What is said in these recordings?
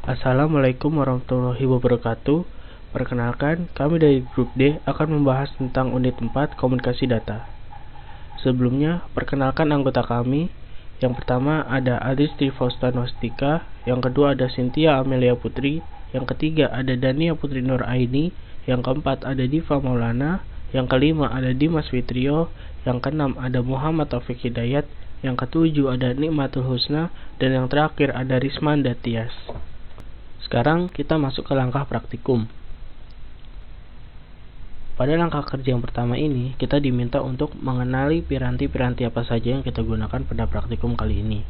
Assalamualaikum warahmatullahi wabarakatuh. Perkenalkan, kami dari Grup D akan membahas tentang unit 4 komunikasi data. Sebelumnya, perkenalkan anggota kami. Yang pertama ada Adisti Faustanostika, yang kedua ada Cynthia Amelia Putri, yang ketiga ada Dania Putri Nur Aini, yang keempat ada Diva Maulana, yang kelima ada Dimas Fitrio, yang keenam ada Muhammad Taufik Hidayat, yang ketujuh ada Nikmatul Husna, dan yang terakhir ada Rismanda Tias. Sekarang kita masuk ke langkah praktikum. Pada langkah kerja yang pertama ini, kita diminta untuk mengenali piranti-piranti apa saja yang kita gunakan pada praktikum kali ini.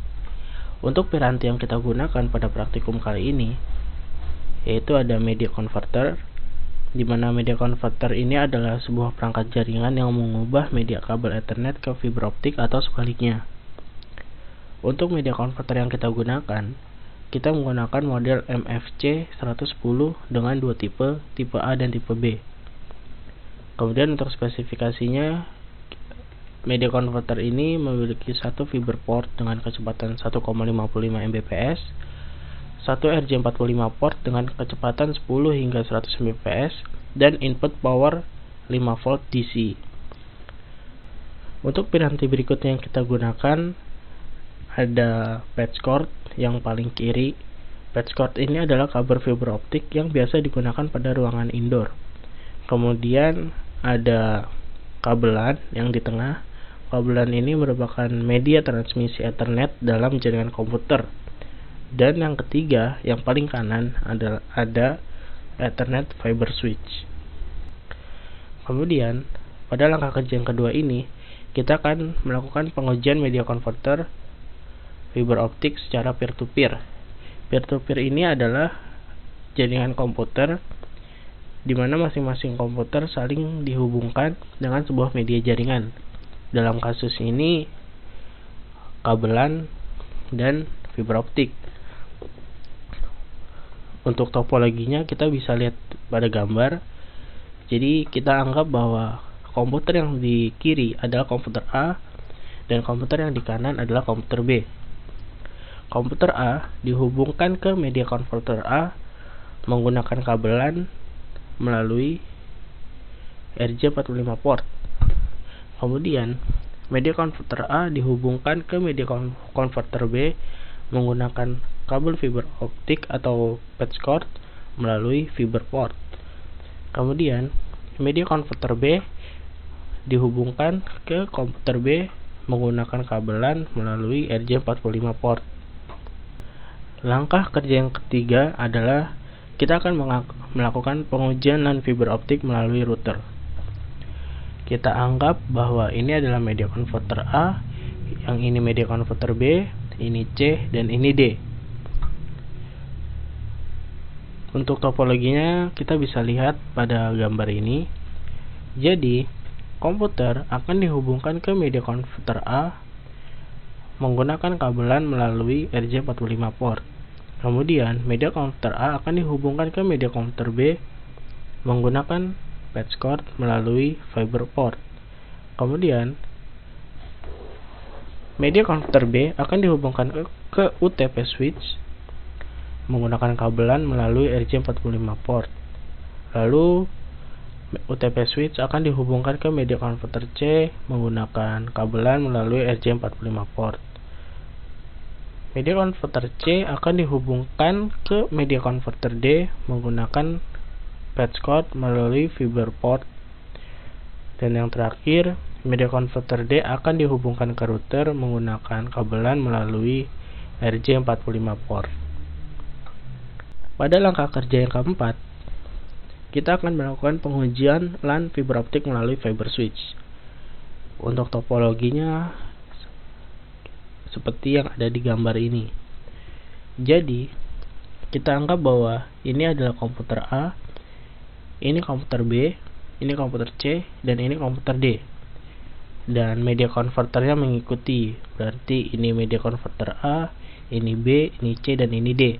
Untuk piranti yang kita gunakan pada praktikum kali ini, yaitu ada media converter, di mana media converter ini adalah sebuah perangkat jaringan yang mengubah media kabel Ethernet ke fiber optik atau sebaliknya. Untuk media converter yang kita gunakan, kita menggunakan model MFC 110 dengan dua tipe A dan tipe B. Kemudian untuk spesifikasinya, media converter ini memiliki satu fiber port dengan kecepatan 1,55 Mbps, satu RJ45 port dengan kecepatan 10 hingga 100 Mbps, dan input power 5 volt DC. Untuk piranti berikutnya yang kita gunakan ada patch cord yang paling kiri. Patch cord ini adalah kabel fiber optik yang biasa digunakan pada ruangan indoor. Kemudian ada kabelan yang di tengah. Kabelan ini merupakan media transmisi Ethernet dalam jaringan komputer. Dan yang ketiga, yang paling kanan ada Ethernet fiber switch. Kemudian pada langkah kerja yang kedua ini, kita akan melakukan pengujian media converter fiber optik secara peer-to-peer. Peer-to-peer ini adalah jaringan komputer di mana masing-masing komputer saling dihubungkan dengan sebuah media jaringan. Dalam kasus ini kabelan dan fiber optik. Untuk topologinya kita bisa lihat pada gambar. Jadi kita anggap bahwa komputer yang di kiri adalah komputer A dan komputer yang di kanan adalah komputer B. Komputer A dihubungkan ke media converter A menggunakan kabelan melalui RJ45 port. Kemudian media converter A dihubungkan ke media converter B menggunakan kabel fiber optik atau patch cord melalui fiber port. Kemudian media converter B dihubungkan ke komputer B menggunakan kabelan melalui RJ45 port. Langkah kerja yang ketiga adalah kita akan melakukan pengujian LAN fiber optik melalui router. Kita anggap bahwa ini adalah media converter A, yang ini media converter B, ini C, dan ini D. Untuk topologinya kita bisa lihat pada gambar ini. Jadi, komputer akan dihubungkan ke media converter A menggunakan kabelan melalui RJ45 port. Kemudian, media converter A akan dihubungkan ke media converter B menggunakan patch cord melalui fiber port. Kemudian, media converter B akan dihubungkan ke UTP switch menggunakan kabelan melalui RJ45 port. Lalu, UTP switch akan dihubungkan ke media converter C menggunakan kabelan melalui RJ45 port. Media converter C akan dihubungkan ke media converter D menggunakan patch cord melalui fiber port. Dan yang terakhir, media converter D akan dihubungkan ke router menggunakan kabelan melalui RJ45 port. Pada langkah kerja yang keempat, kita akan melakukan pengujian LAN fiber optik melalui fiber switch. Untuk topologinya seperti yang ada di gambar ini. Jadi, kita anggap bahwa ini adalah komputer A, ini komputer B, ini komputer C, dan ini komputer D. Dan media converternya mengikuti. Berarti ini media converter A, ini B, ini C, dan ini D.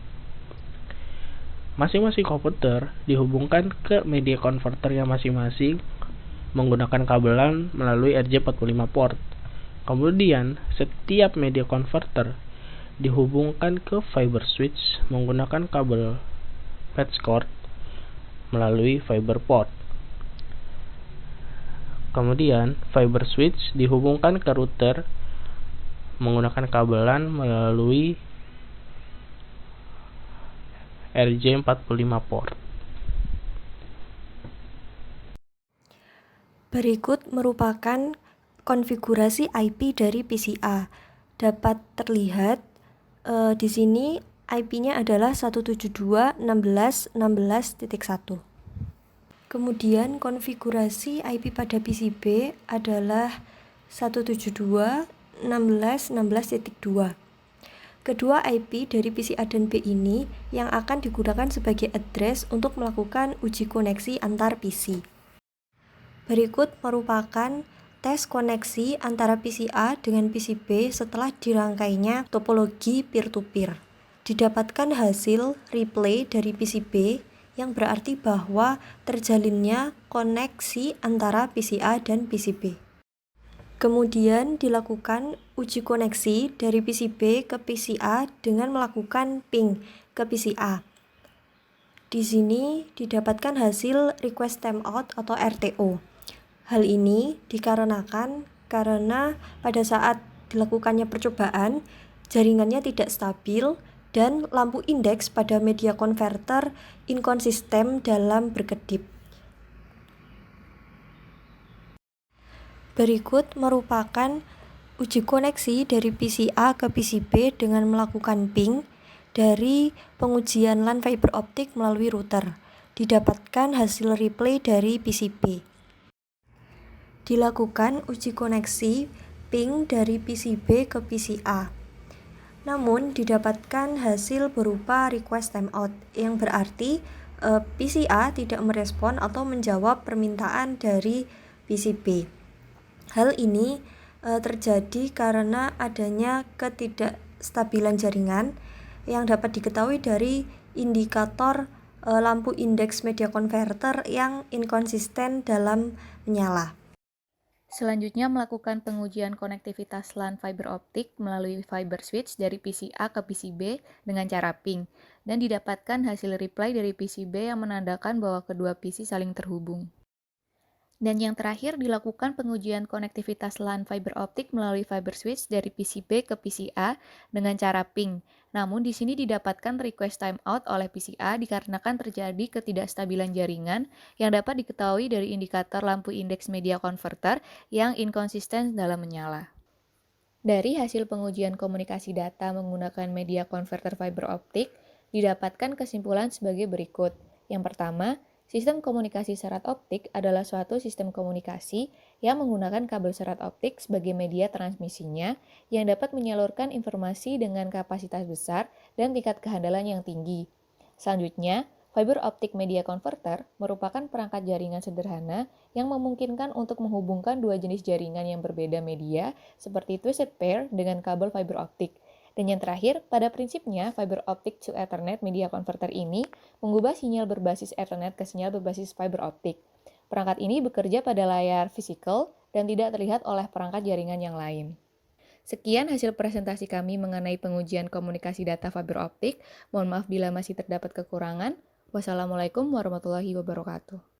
Masing-masing komputer dihubungkan ke media converternya masing-masing menggunakan kabelan melalui RJ45 port. Kemudian, setiap media converter dihubungkan ke fiber switch menggunakan kabel patch cord melalui fiber port. Kemudian, fiber switch dihubungkan ke router menggunakan kabel LAN melalui RJ45 port. Berikut merupakan konfigurasi IP dari PCA. Dapat terlihat di sini IP-nya adalah 172.16.16.1. Kemudian konfigurasi IP pada PCB adalah 172.16.16.2. Kedua IP dari PCA dan B ini yang akan digunakan sebagai address untuk melakukan uji koneksi antar PC. Berikut merupakan tes koneksi antara PCA dengan PCB setelah dirangkainya topologi peer-to-peer. Didapatkan hasil replay dari PCB yang berarti bahwa terjalinnya koneksi antara PCA dan PCB. Kemudian dilakukan uji koneksi dari PCB ke PCA dengan melakukan ping ke PCA. Di sini didapatkan hasil request timeout atau RTO. Hal ini dikarenakan karena pada saat dilakukannya percobaan, jaringannya tidak stabil dan lampu indeks pada media converter inkonsisten dalam berkedip. Berikut merupakan uji koneksi dari PCA ke PCB dengan melakukan ping dari pengujian LAN fiber optik melalui router. Didapatkan hasil replay dari PCB. Dilakukan uji koneksi ping dari PCB ke PCA. Namun didapatkan hasil berupa request timeout yang berarti PCA tidak merespon atau menjawab permintaan dari PCB. Hal ini terjadi karena adanya ketidakstabilan jaringan yang dapat diketahui dari indikator lampu indeks media converter yang inkonsisten dalam menyala. Selanjutnya melakukan pengujian konektivitas LAN fiber optik melalui fiber switch dari PCA ke PCB dengan cara ping, dan didapatkan hasil reply dari PCB yang menandakan bahwa kedua PC saling terhubung. Dan yang terakhir dilakukan pengujian konektivitas LAN fiber optik melalui fiber switch dari PCB ke PCA dengan cara ping. Namun di sini didapatkan request timeout oleh PCA dikarenakan terjadi ketidakstabilan jaringan yang dapat diketahui dari indikator lampu indeks media converter yang inkonsisten dalam menyala. Dari hasil pengujian komunikasi data menggunakan media converter fiber optik, didapatkan kesimpulan sebagai berikut. Yang pertama, sistem komunikasi serat optik adalah suatu sistem komunikasi yang menggunakan kabel serat optik sebagai media transmisinya yang dapat menyalurkan informasi dengan kapasitas besar dan tingkat kehandalan yang tinggi. Selanjutnya, fiber optic media converter merupakan perangkat jaringan sederhana yang memungkinkan untuk menghubungkan dua jenis jaringan yang berbeda media seperti twisted pair dengan kabel fiber optik. Dan yang terakhir, pada prinsipnya, fiber optic to Ethernet media converter ini mengubah sinyal berbasis Ethernet ke sinyal berbasis fiber optik. Perangkat ini bekerja pada layar fisikal dan tidak terlihat oleh perangkat jaringan yang lain. Sekian hasil presentasi kami mengenai pengujian komunikasi data fiber optik. Mohon maaf bila masih terdapat kekurangan. Wassalamualaikum warahmatullahi wabarakatuh.